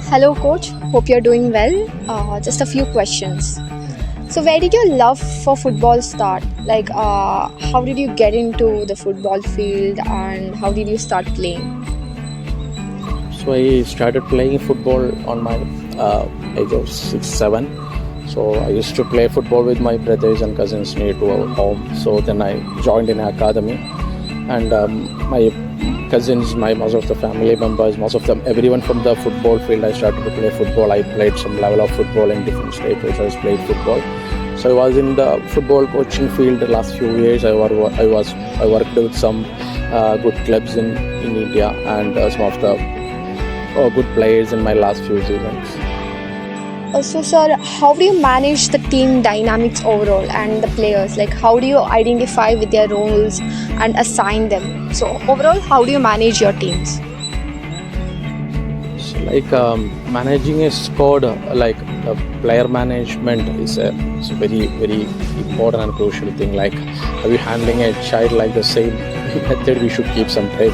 Hello, coach. Hope you're doing well. Just a few questions. So, where did your love for football start? How did you get into the football field and how did you start playing? So I started playing football on my age of 6, 7. So I used to play football with my brothers and cousins near to our home. So then I joined in an academy, and my cousins, most of the family members, most of them, everyone from the football field, I started to play football. I played some level of football in different states. I played football. So I was in the football coaching field the last few years. I worked with some good clubs in India and some of the good players in my last few seasons. Also, sir, how do you manage the team dynamics overall and the players? Like, how do you identify with their roles and assign them? So, overall, how do you manage your teams? So, managing a squad, player management is a very, very important and crucial thing. Like, are you handling a child like the same method we should keep sometime?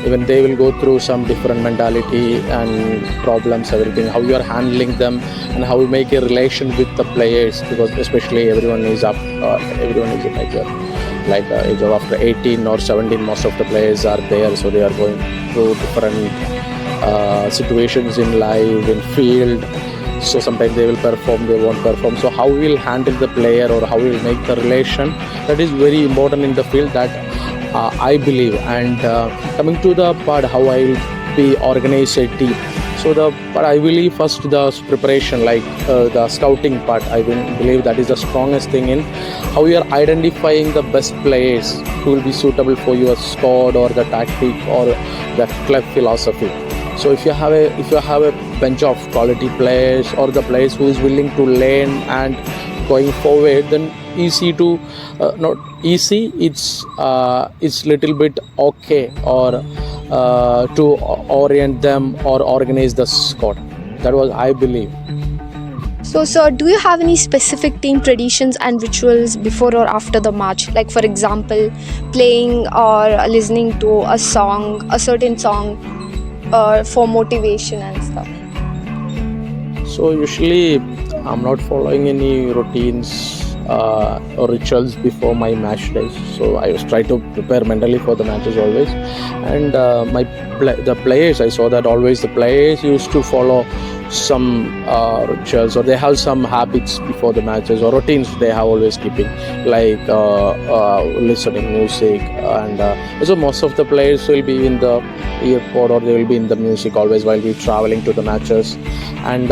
Even they will go through some different mentality and problems, everything. How you are handling them and how you make a relation with the players, because especially everyone is a major. Age of after 18 or 17, most of the players are there, so they are going through different situations in life, in field. So sometimes they will perform, they won't perform. So how we will handle the player or how we will make the relation, that is very important in the field, that I believe. And coming to the part how I will be organize a team. So but I believe first the preparation, the scouting part, I believe that is the strongest thing in how you are identifying the best players who will be suitable for your squad or the tactic or the club philosophy. So if you have a bench of quality players or the players who is willing to learn and going forward, then easy to not easy, it's little bit okay, or to orient them or organize the squad. That was I believe. So, sir, do you have any specific team traditions and rituals before or after the match? Like, for example, playing or listening to a certain song, for motivation and stuff. So usually I'm not following any routines or rituals before my match days. So I try to prepare mentally for the matches always. And the players, I saw that always the players used to follow some rituals, or they have some habits before the matches or routines they have always keeping, listening music. And so most of the players will be in the airport, or they will be in the music always while we traveling to the matches. And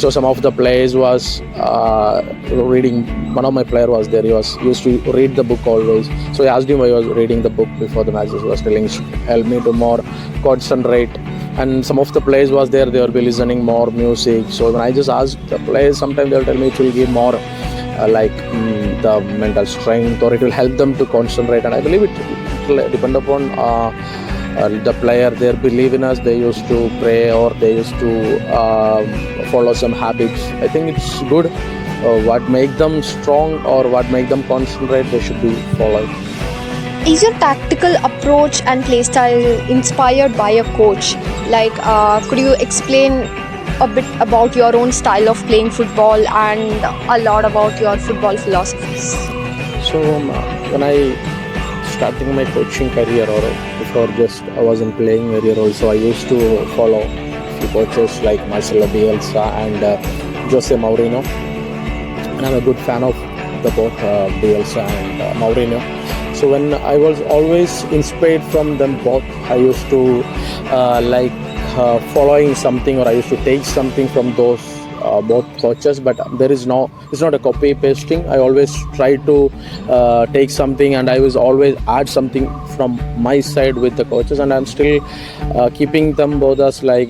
so some of the players was reading. One of my player was there, he was used to read the book always. So I asked him why he was reading the book before the matches. He was telling, help me to more concentrate. And some of the players was there, they will be listening more music. So when I just asked the players, sometimes they will tell me it will give more the mental strength, or it will help them to concentrate. And I believe it will depend upon the player, their belief in us. They used to pray, or they used to follow some habits. I think it's good. What make them strong or what make them concentrate, they should be followed. Is your tactical approach and playstyle inspired by a coach? Could you explain a bit about your own style of playing football and a lot about your football philosophies? So when I starting my coaching career, or before just I wasn't playing career also, I used to follow a few coaches like Marcelo Bielsa and Jose Mourinho. And I'm a good fan of the both Bielsa and Mourinho. So when I was always inspired from them both, I used to following something, or I used to take something from those both coaches. But it's not a copy pasting. I always try to take something, and I was always add something from my side with the coaches. And I'm still keeping them both as my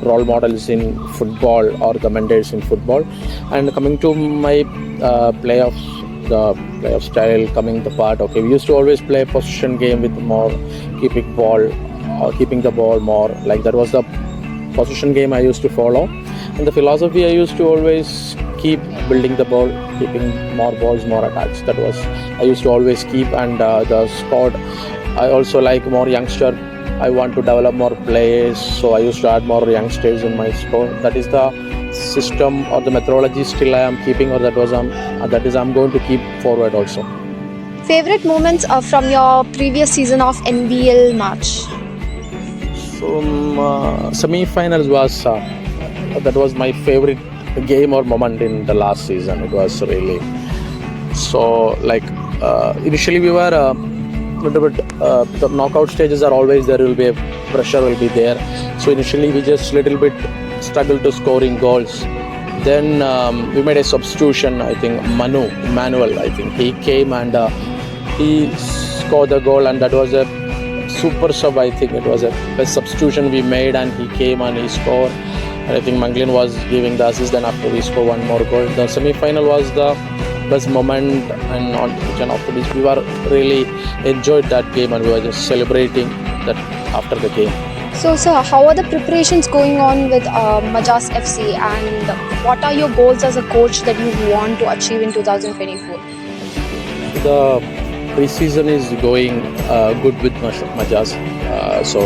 role models in football, or the mentors in football. And coming to my playoff style, coming the part, okay, we used to always play possession game with more keeping the ball more. That was the possession game I used to follow. And the philosophy, I used to always keep building the ball, keeping more balls, more attacks. That was I used to always keep. And the squad, I also like more youngster I want to develop more players, so I used to add more youngsters in my squad. That is the system or the methodology still I am keeping, or that is I'm going to keep forward also. Favorite moments from your previous season of NBL match? So semi-finals was that was my favorite game or moment in the last season. It was really so like initially we were little bit the knockout stages are always there will be a pressure will be there. So initially we just little bit struggled to scoring goals. Then we made a substitution. I think Manuel. I think he came and he scored the goal, and that was a super sub. I think it was a best substitution we made, and he came and he scored. And I think Manglin was giving the assist. Then after we scored one more goal, the semi-final was the best moment, and after this we were really enjoyed that game, and we were just celebrating that after the game. So, sir, how are the preparations going on with Majaz FC, and what are your goals as a coach that you want to achieve in 2024? The pre-season is going good with Majaz. So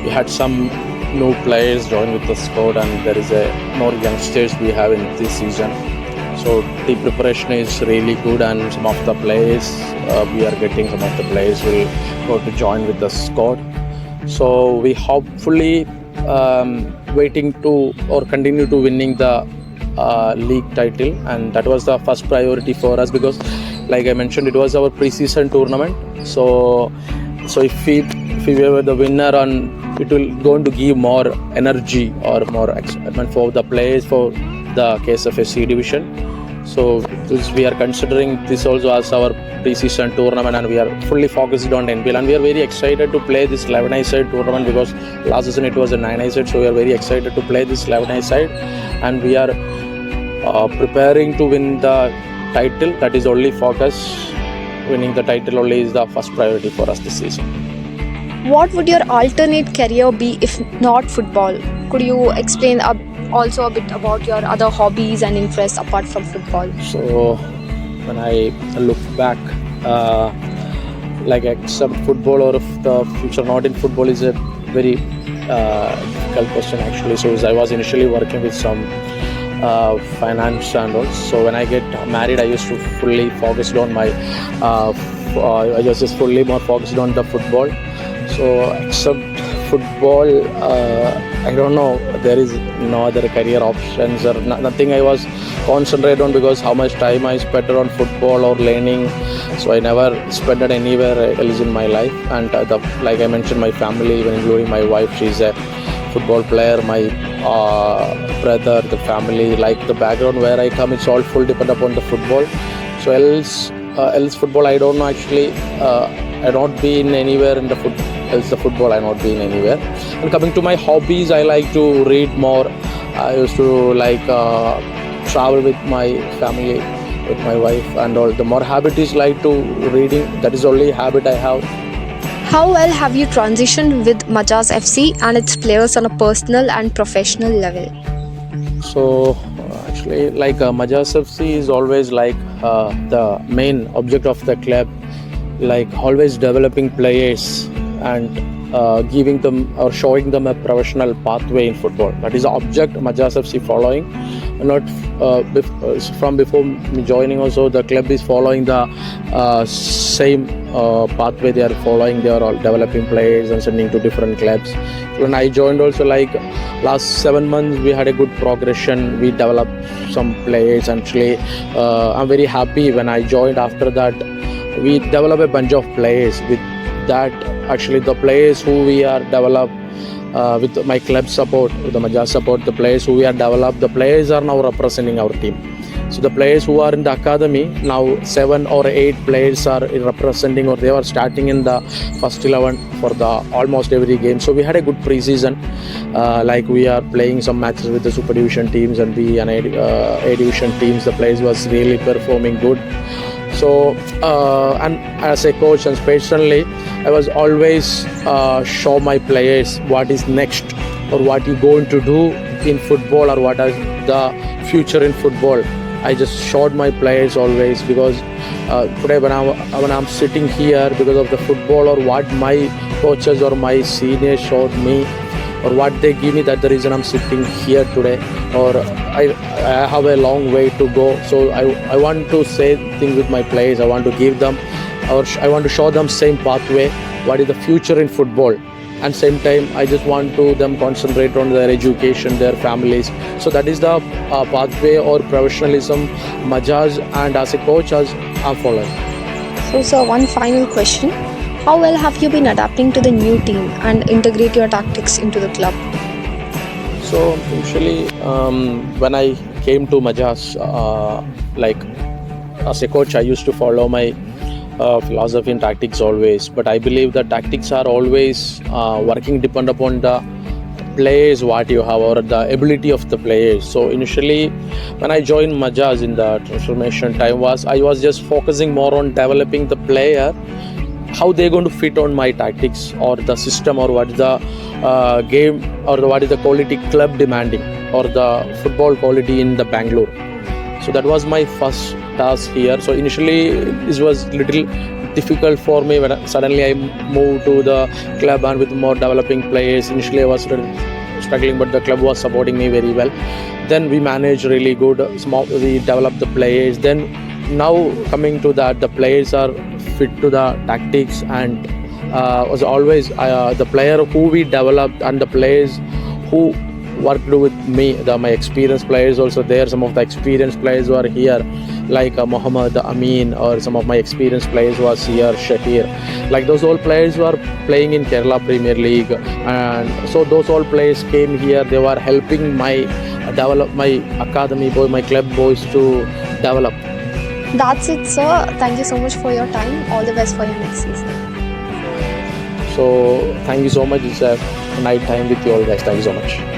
we had some new players join with the squad, and there is more youngsters we have in this season. So the preparation is really good, and some of the players we are getting, some of the players will go to join with the squad. So we hopefully waiting to or continue to winning the league title, and that was the first priority for us, because like I mentioned, it was our pre-season tournament. So if we were the winner, and it will going to give more energy or more excitement for the players for the KSFSC division. So we are considering this also as our pre-season tournament, and we are fully focused on NPL, and we are very excited to play this 11-side tournament, because last season it was a 9-side. So we are very excited to play this 11-side, and we are preparing to win the title. That is only focus. Winning the title only is the first priority for us this season. What would your alternate career be if not football? Could you explain also a bit about your other hobbies and interests apart from football? So when I look back, like except football or if the future not in football is a very difficult question actually. So I was initially working with some finance and all. So when I get married, I used to fully focus on my I was just fully more focused on the football. So except football, I don't know, there is no other career options or nothing I was concentrated on, because how much time I spent on football or learning. So I never spent it anywhere else in my life. And like I mentioned, my family, even including my wife, she's a football player. My brother, the family, like the background where I come, it's all full depend upon the football. So else football I don't know actually. I not been anywhere in the football I not been anywhere. And coming to my hobbies, I like to read more. I used to like travel with my family, with my wife and all. The more habit is like to reading. That is only habit I have. How well have you transitioned with Majaz FC and its players on a personal and professional level? So actually, like Majaz FC is always like the main object of the club, like always developing players and giving them or showing them a professional pathway in football. That is the object Majaz FC following. Not from before me joining also, the club is following the same pathway they are following. They are all developing players and sending to different clubs. When I joined also, like last 7 months we had a good progression. We developed some players. Actually I'm very happy when I joined. After that we developed a bunch of players. With that, actually the players who we are developed with my club support, with the Majaz support, the players who we are developed, the players are now representing our team. So the players who are in the academy, now 7 or 8 players are representing, or they are starting in the first 11 for the almost every game. So we had a good pre-season. Like we are playing some matches with the Super Division teams and B and A Division teams. The players was really performing good. So and as a coach and personally, I was always show my players what is next, or what you going to do in football, or what is the future in football. I just showed my players always, because today when I'm sitting here because of the football, or what my coaches or my seniors showed me, or what they give me, that the reason I'm sitting here today, or I have a long way to go. So I want to say things with my players. I want to give them, or I want to show them same pathway, what is the future in football. And same time, I just want to them concentrate on their education, their families. So that is the pathway or professionalism Majaz and as a coach as I'm following. So, sir, one final question. How well have you been adapting to the new team and integrate your tactics into the club? So usually when I came to Majaz, like as a coach, I used to follow my philosophy and tactics always. But I believe that tactics are always working depend upon the players what you have or the ability of the players. So initially when I joined Majaz in the transformation time I was just focusing more on developing the player, how they're going to fit on my tactics or the system, or what is the game, or what is the quality club demanding, or the football quality in the Bangalore. So that was my first task here. So initially it was little difficult for me when suddenly I moved to the club and with more developing players. Initially I was struggling, but the club was supporting me very well. Then we managed really good, we developed the players. Then now coming to that, the players are fit to the tactics, and was always the player who we developed and the players who worked with me, my experienced players also there. Some of the experienced players who are here, like Mohammed Amin, or some of my experienced players was here, Shakir. Like those all players who are playing in Kerala Premier League, and so those all players came here. They were helping my develop my academy boy, my club boys to develop. That's it, sir. Thank you so much for your time. All the best for your next season. So thank you so much. It's a night time with you all guys. Thank you so much.